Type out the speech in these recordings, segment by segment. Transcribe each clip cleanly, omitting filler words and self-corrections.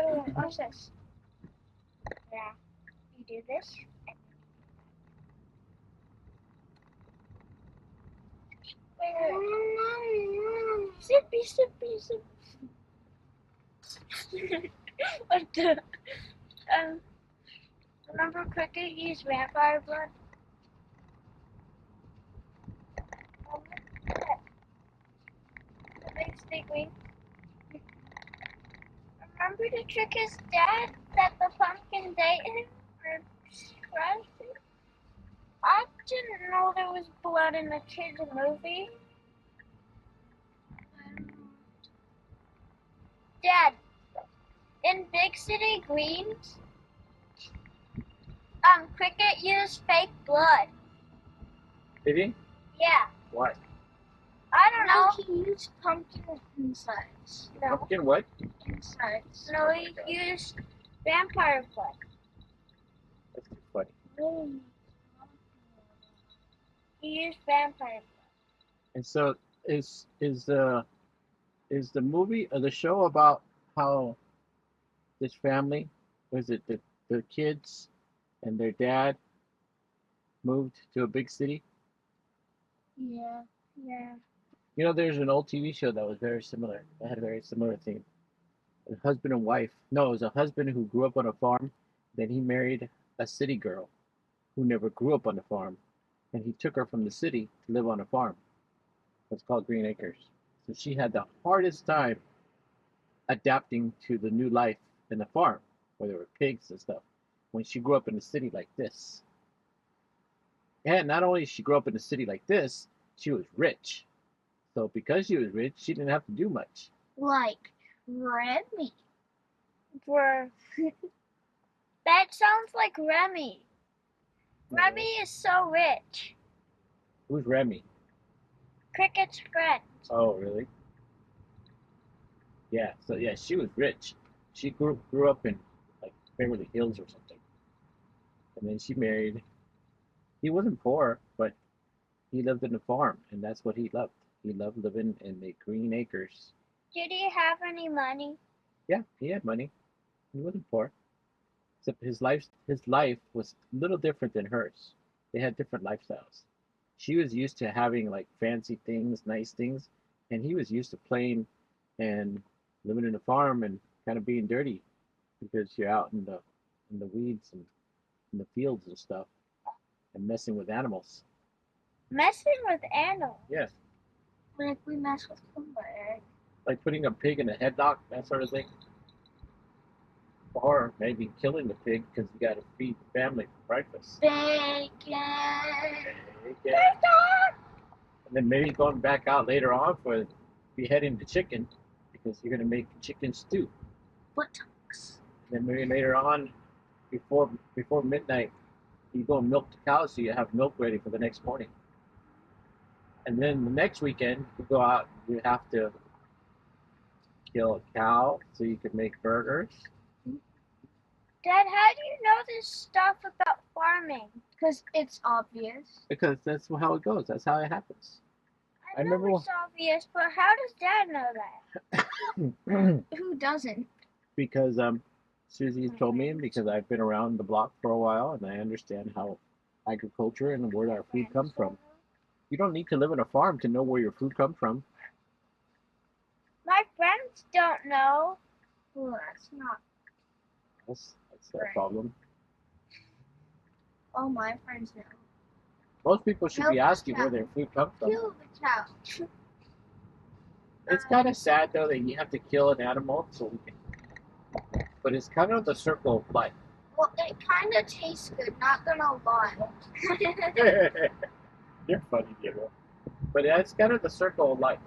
wait. Watch this. Yeah. You do this. Wait. Sippy. What the? Remember Cricket used vampire blood? That makes me green. Remember to trick his dad that the pumpkin ate him or crushed him? I didn't know there was blood in the kids' movie. Dad, in Big City Greens, Cricket used fake blood. Did he? Yeah. Why? I don't know. He used pumpkin insides. No. Pumpkin what? Insides. No, he used vampire blood. That's too funny. He used vampire blood. And so is the movie or the show about how this family, was it the kids and their dad moved to a big city? Yeah. Yeah. You know, there's an old TV show that was very similar. That had a very similar theme. A husband and wife. No, it was a husband who grew up on a farm. Then he married a city girl who never grew up on the farm. And he took her from the city to live on a farm. It's called Green Acres. So she had the hardest time adapting to the new life in the farm, where there were pigs and stuff, when she grew up in a city like this. And not only did she grow up in a city like this, she was rich. So because she was rich, she didn't have to do much. Like Remy. That sounds like Remy. Remy is so rich. Who's Remy? Cricket's friend. Oh, really? Yeah, so yeah, she was rich. She grew up in like Beverly Hills or something. And then she married. He wasn't poor, but he lived in a farm, and that's what he loved. He loved living in the Green Acres. Did he have any money? Yeah, he had money. He wasn't poor. Except his life was a little different than hers. They had different lifestyles. She was used to having like fancy things, nice things, and he was used to playing and living in a farm and kind of being dirty because you're out in the weeds and in the fields and stuff and messing with animals. Messing with animals? Yes. Like we mess with Kumba. Like putting a pig in a headlock, that sort of thing. Or maybe killing the pig because you got to feed the family for breakfast. Bacon. And then maybe going back out later on for beheading the chicken because you're going to make chicken stew. Buttocks. Then maybe later on, before midnight, you go and milk the cows so you have milk ready for the next morning. And then the next weekend, you go out, you have to kill a cow so you can make burgers. Dad, how do you know this stuff about farming? Because it's obvious. Because that's how it goes. That's how it happens. I know it's obvious, but how does Dad know that? Who doesn't? Because Susie told me, and because I've been around the block for a while, and I understand how agriculture and where our food comes from. You don't need to live on a farm to know where your food comes from. My friends don't know. Well, that's not. That's their problem. All my friends know. Most people should be asking where their food comes from. Kill the cow. It's kind of sad though that you have to kill an animal so we can. But it's kind of the circle of life. Well, it kind of tastes good. Not gonna lie. You're funny, Diego. But that's kind of the circle of life.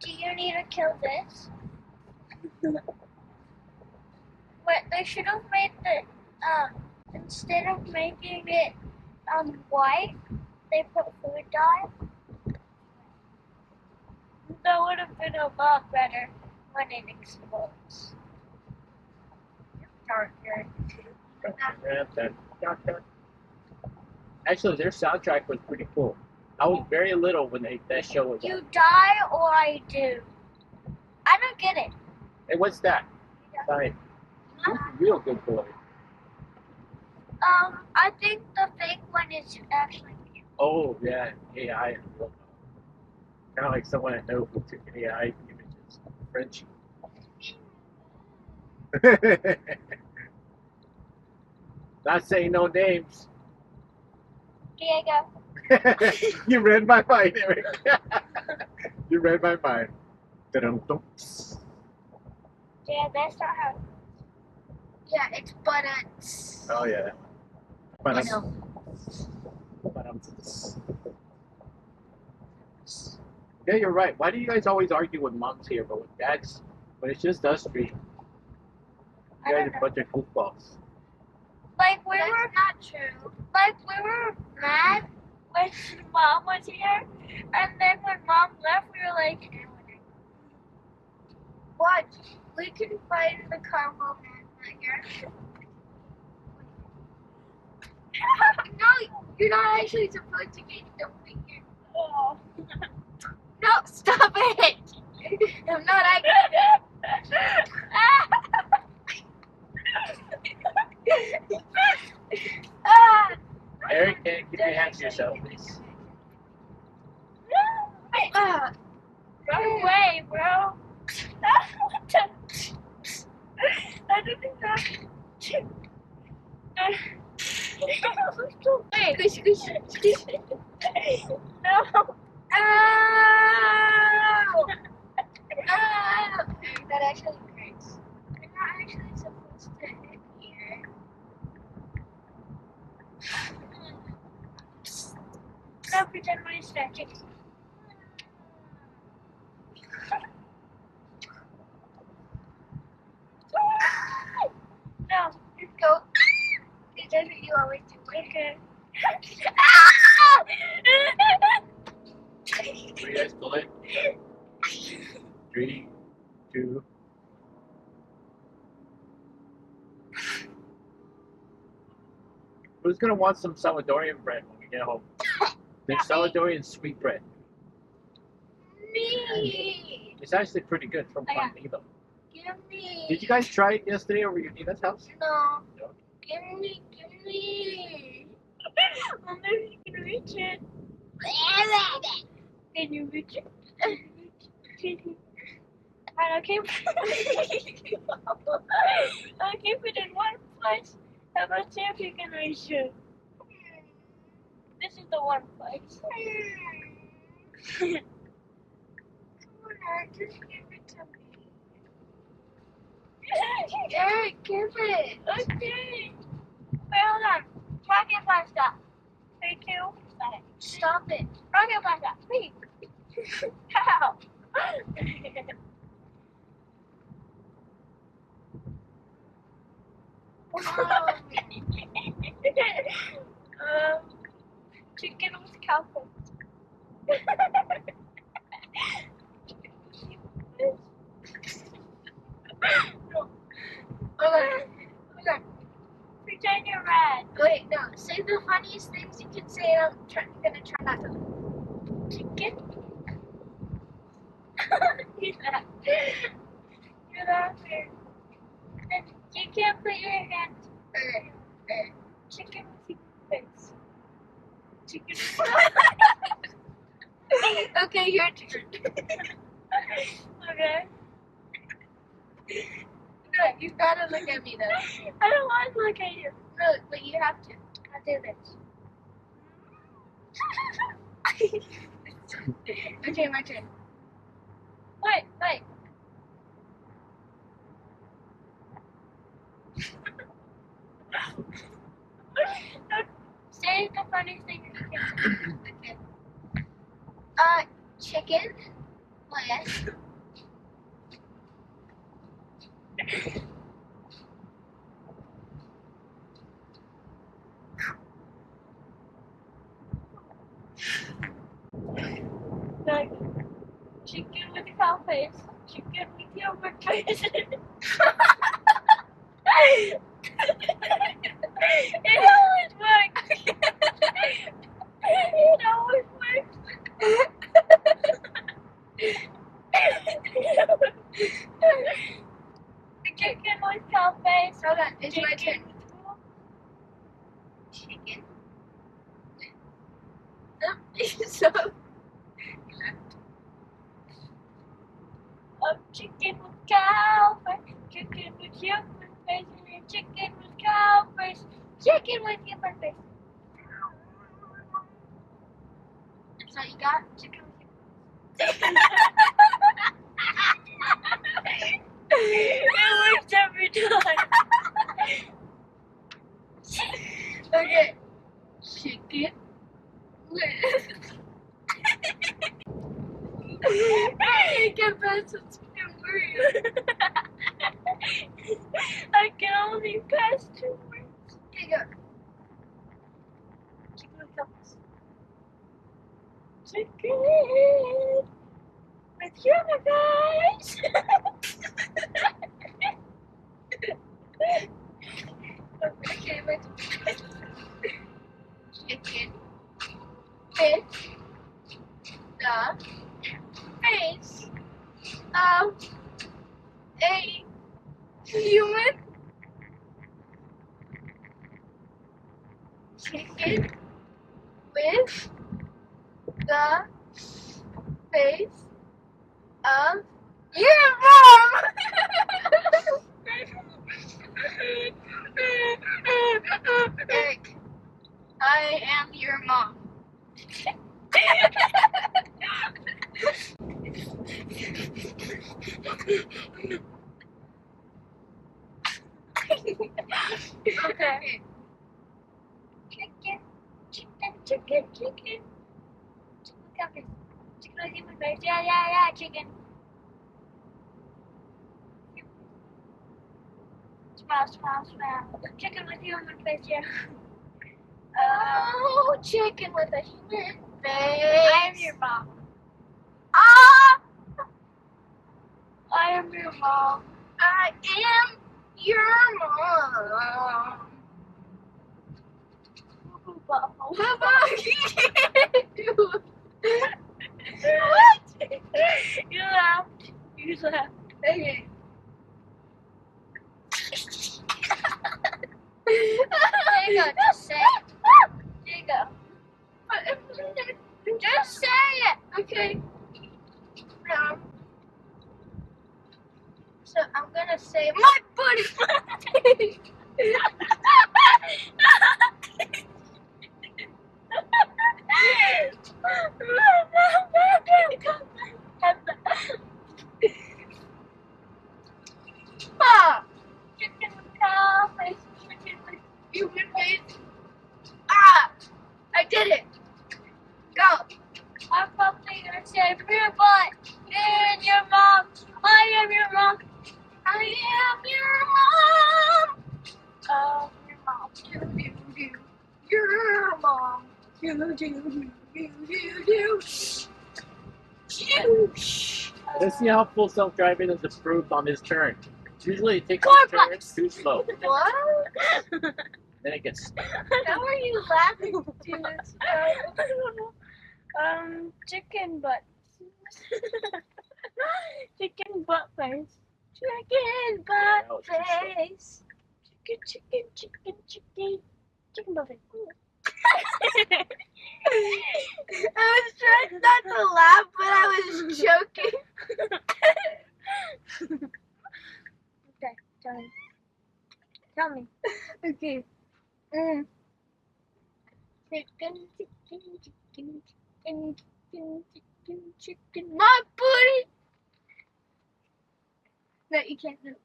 Do you need to kill this? What they should have made the instead of making it white, they put food dye. That would have been a lot better when it explodes. Darker. Actually, their soundtrack was pretty cool. I was very little when that show was on. You die or I do. I don't get it. Hey, what's that? Fine. Who's the real good boy? I think the fake one is actually me. Oh, yeah, AI. Kind of like someone I know who took AI images. Frenchie. Not saying no names. Diego. You read my mind, Eric. You read my mind. Dum-dum. Yeah, that's not how. Yeah, it's buttons. Oh, yeah. I But know. yeah, you're right. Why do you guys always argue with moms here, but with dads, when it's just us three, I you guys don't are a know. bunch of goofballs. Like That's not true. we were mad when mom was here, and then when mom left, we were like, Watch. We can fight in the car while Man's not here. No, you're not actually supposed to get something here. oh. No, stop it! I'm not actually. Ah! Eric, can you give me a hand to yourself, please? Ah! Run away, bro. What the? I don't think that. Wait. Squish, squish, squish. No. Ow! Ow! That actually hurts. I'm not actually supposed to hit here. Now pretend we're stretching. No. Just go. Because that's what you always do. Okay. Where you guys going? 3, 2. Who's gonna want some Salvadorian bread when we get home? There's Salvadorian sweet bread. Me! It's actually pretty good from I got Conmigo. Give me! Did you guys try it yesterday over your Nina's house? No. No. Give me, give me! I wonder if you can reach it. Can you reach it? Can you? I can't I keep it in one place. How about see if you can reach it? This is the one place. Come on, just give it to me. Eric, give it! Okay. Wait, hold on. Rocket pasta. 3, 2, 1. Stop it. Rocket pasta. Please. How? Chicken with cowboy. Okay. Okay. Pretend you're red. Wait, no. Say the funniest things you can say. I'm gonna try not to. Chicken. You're laughing. And you can't put your hand. Chicken with your face. Chicken. Okay, your turn. Okay. No, you gotta look at me though. I don't want to look at you. No, but you have to. I'll do this. Okay, my turn. Wait. Say the funniest thing you can say. Okay. Chicken. Yes. Like, chicken with cow face. Chicken with yogurt face. It always works. It always works. Hold on, it's my turn. Chicken. So. Chicken with cow face, chicken with human face, and chicken with cow face, chicken with human face. So you got chicken with It works every time. Okay. Chicken with. I can't pass the chicken burrito. I can only pass 2 words. Here you go. Chicken with cups. Chicken with human face. Okay, wait. Chicken with the face of a human. Chicken with the face of your mom. Eric, I am your mom. Okay. Chicken, chicken, chicken, chicken. Chicken with cow face. Chicken with human face. Yeah, chicken. Smile. Chicken with human face, yeah. Oh, chicken with a human face. I am your mom. Ah, I am your mom. I am your mom. What? You laughed. Okay. There you go. Just say it. There you go. Just say it. Okay. So I'm gonna say my booty. Ah, Chicken with cow face. Chicken with human face. Ah, I did it. Go. I'm probably gonna say rear butt. And your mom. I am your mom. I am your mom. Your mom. Your mom. Let's see how full self-driving is approved on his turn. Usually it takes Car his turn bus. too slow. What? Then it gets How are you laughing to this? I don't know. Chicken butt. Chicken butt face. Chicken butt Ouch, it's slow. face. Chicken butt face. I was trying not to laugh, but I was joking. Okay, tell me. Okay. Chicken. My booty. No, you can't do it.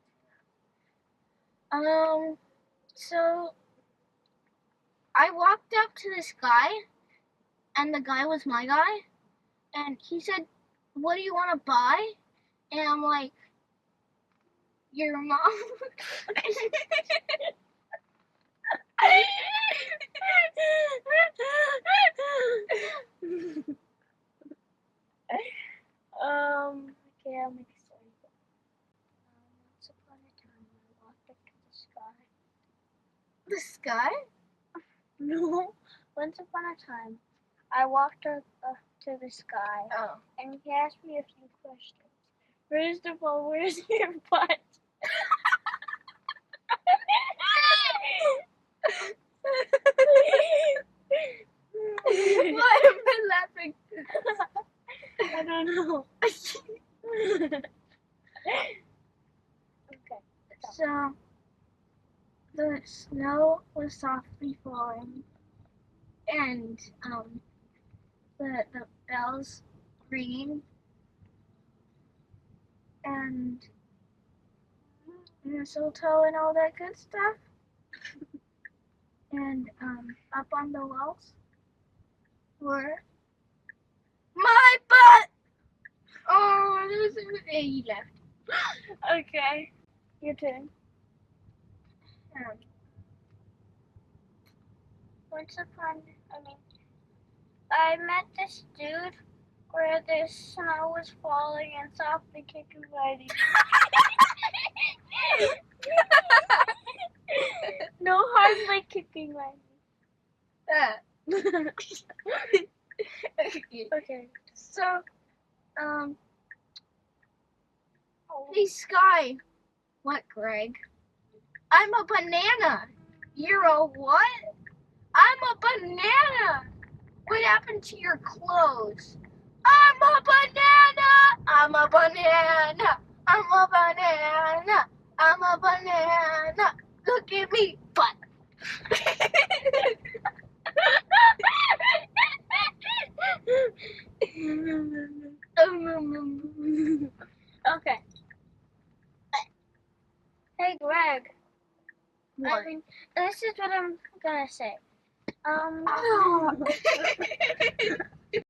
So I walked up to this guy, and the guy was my guy, and he said, "What do you want to buy?" And I'm like, "Your mom." Okay, I'll make a story. Once upon a time, I walked up to the sky. The sky? No. Once upon a time, I walked up to the sky, Oh. and he asked me a few questions. First of all, where's your butt? I don't know. Okay. So the snow was softly falling, and the bells ringing, and mistletoe and all that good stuff. And up on the walls were my butt. Oh, he left. Okay. Your turn. Once upon, I met this dude where the snow was falling and softly kicking my knee. No, hardly kicking my knee. Okay. So, hey Sky. What, Greg? I'm a banana. You're a what? I'm a banana. What happened to your clothes? I'm a banana. I'm a banana. I'm a banana. I'm a banana. Look at me, butt. Okay. Hey, Greg. What? This is what I'm gonna say.